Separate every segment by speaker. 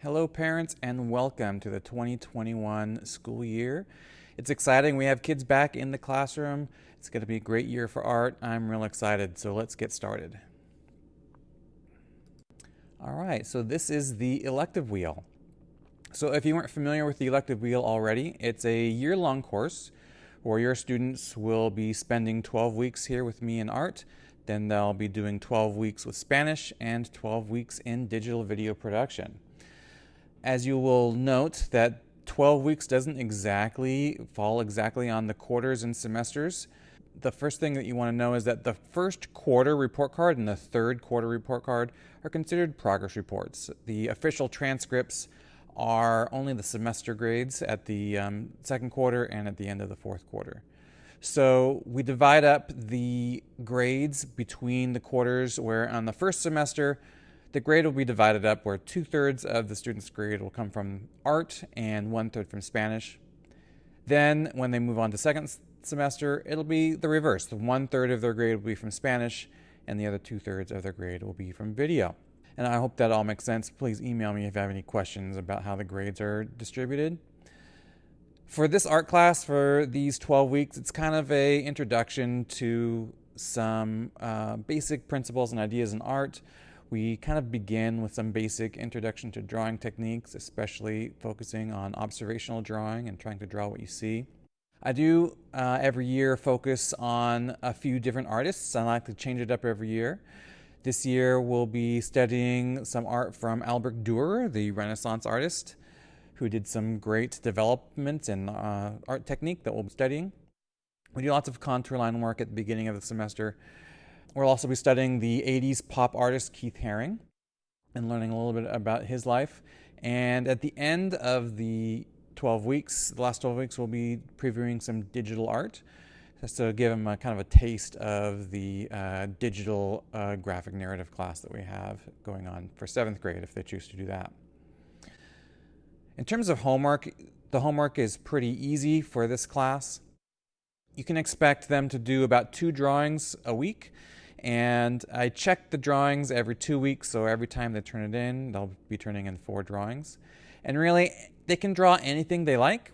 Speaker 1: Hello parents and welcome to the 2021 school year. It's exciting. We have kids back in the classroom. It's going to be a great year for art. I'm real excited. So let's get started. All right, so this is the elective wheel. So if you weren't familiar with the elective wheel already, it's a year-long course where your students will be spending 12 weeks here with me in art. Then they'll be doing 12 weeks with Spanish and 12 weeks in digital video production. As you will note that 12 weeks doesn't fall exactly on the quarters and semesters. The first thing that you want to know is that the first quarter report card and the third quarter report card are considered progress reports. The official transcripts are only the semester grades at the second quarter and at the end of the fourth quarter. So we divide up the grades between the quarters, where on the first semester, the grade will be divided up where 2/3 of the student's grade will come from art and 1/3 from Spanish. Then when they move on to second semester, it'll be the reverse. The 1/3 of their grade will be from Spanish and the other 2/3 of their grade will be from video. And I hope that all makes sense. Please email me if you have any questions about how the grades are distributed. For this art class, for these 12 weeks, it's kind of an introduction to some basic principles and ideas in art. We kind of begin with some basic introduction to drawing techniques, especially focusing on observational drawing and trying to draw what you see. I do every year focus on a few different artists. I like to change it up every year. This year we'll be studying some art from Albrecht Dürer, the Renaissance artist, who did some great development in art technique that we'll be studying. We do lots of contour line work at the beginning of the semester. We'll also be studying the 80s pop artist Keith Haring and learning a little bit about his life. And at the end of the 12 weeks, the last 12 weeks, we'll be previewing some digital art, just to give them a kind of a taste of the digital graphic narrative class that we have going on for 7th grade if they choose to do that. In terms of homework, the homework is pretty easy for this class. You can expect them to do about 2 drawings a week. And I check the drawings every 2 weeks, so every time they turn it in, they'll be turning in 4 drawings. And really, they can draw anything they like,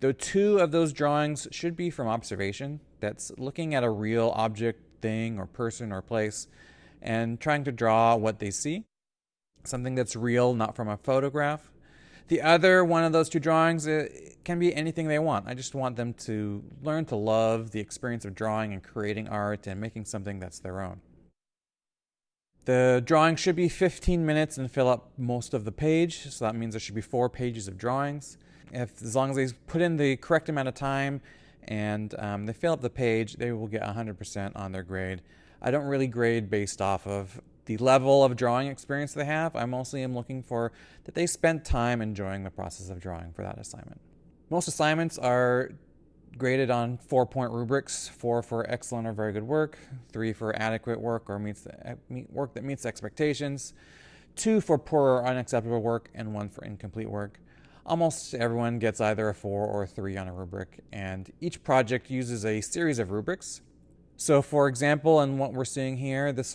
Speaker 1: though 2 of those drawings should be from observation. That's looking at a real object, thing, or person, or place, and trying to draw what they see. Something that's real, not from a photograph. The other one of those 2 drawings, it can be anything they want. I just want them to learn to love the experience of drawing and creating art and making something that's their own. The drawing should be 15 minutes and fill up most of the page. So that means there should be 4 pages of drawings. As long as they put in the correct amount of time and they fill up the page, they will get 100% on their grade. I don't really grade based off of the level of drawing experience they have. I mostly am looking for that they spent time enjoying the process of drawing for that assignment. Most assignments are graded on 4-point rubrics: 4 for excellent or very good work, 3 for adequate work or work that meets expectations, 2 for poor or unacceptable work, and 1 for incomplete work. Almost everyone gets either a 4 or a 3 on a rubric, and each project uses a series of rubrics. So for example, in what we're seeing here, this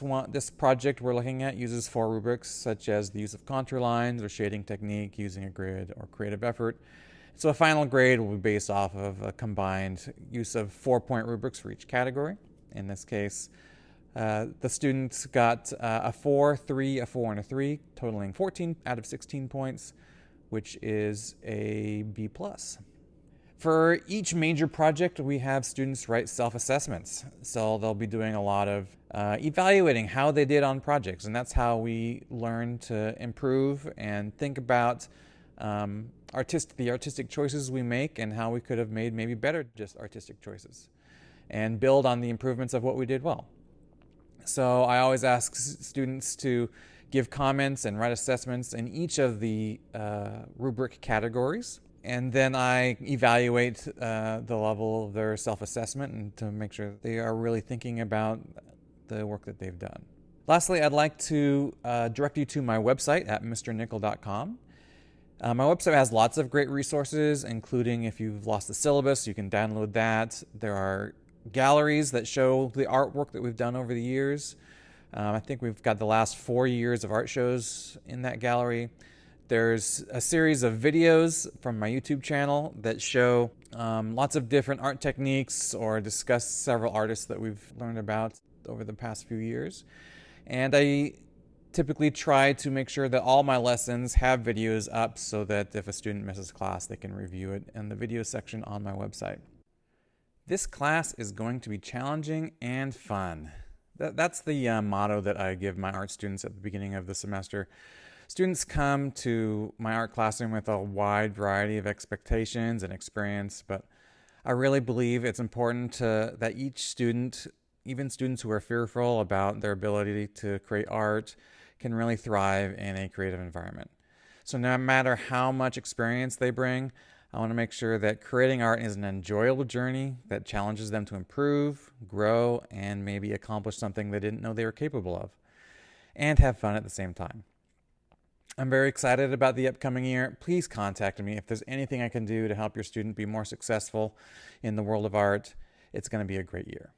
Speaker 1: project we're looking at uses 4 rubrics, such as the use of contour lines or shading technique, using a grid, or creative effort. So a final grade will be based off of a combined use of 4-point rubrics for each category. In this case, the students got a 4, 3, a 4, and a 3, totaling 14 out of 16 points, which is a B+. For each major project, we have students write self-assessments. So they'll be doing a lot of evaluating how they did on projects. And that's how we learn to improve and think about the artistic choices we make and how we could have made maybe better just artistic choices and build on the improvements of what we did well. So I always ask students to give comments and write assessments in each of the rubric categories. And then I evaluate the level of their self-assessment and to make sure they are really thinking about the work that they've done. Lastly, I'd like to direct you to my website at mrnickel.com. My website has lots of great resources, including if you've lost the syllabus, you can download that. There are galleries that show the artwork that we've done over the years. I think we've got the last 4 years of art shows in that gallery. There's a series of videos from my YouTube channel that show lots of different art techniques or discuss several artists that we've learned about over the past few years. And I typically try to make sure that all my lessons have videos up so that if a student misses class, they can review it in the video section on my website. This class is going to be challenging and fun. That's the motto that I give my art students at the beginning of the semester. Students come to my art classroom with a wide variety of expectations and experience, but I really believe it's important that each student, even students who are fearful about their ability to create art, can really thrive in a creative environment. So no matter how much experience they bring, I want to make sure that creating art is an enjoyable journey that challenges them to improve, grow, and maybe accomplish something they didn't know they were capable of, and have fun at the same time. I'm very excited about the upcoming year. Please contact me if there's anything I can do to help your student be more successful in the world of art. It's going to be a great year.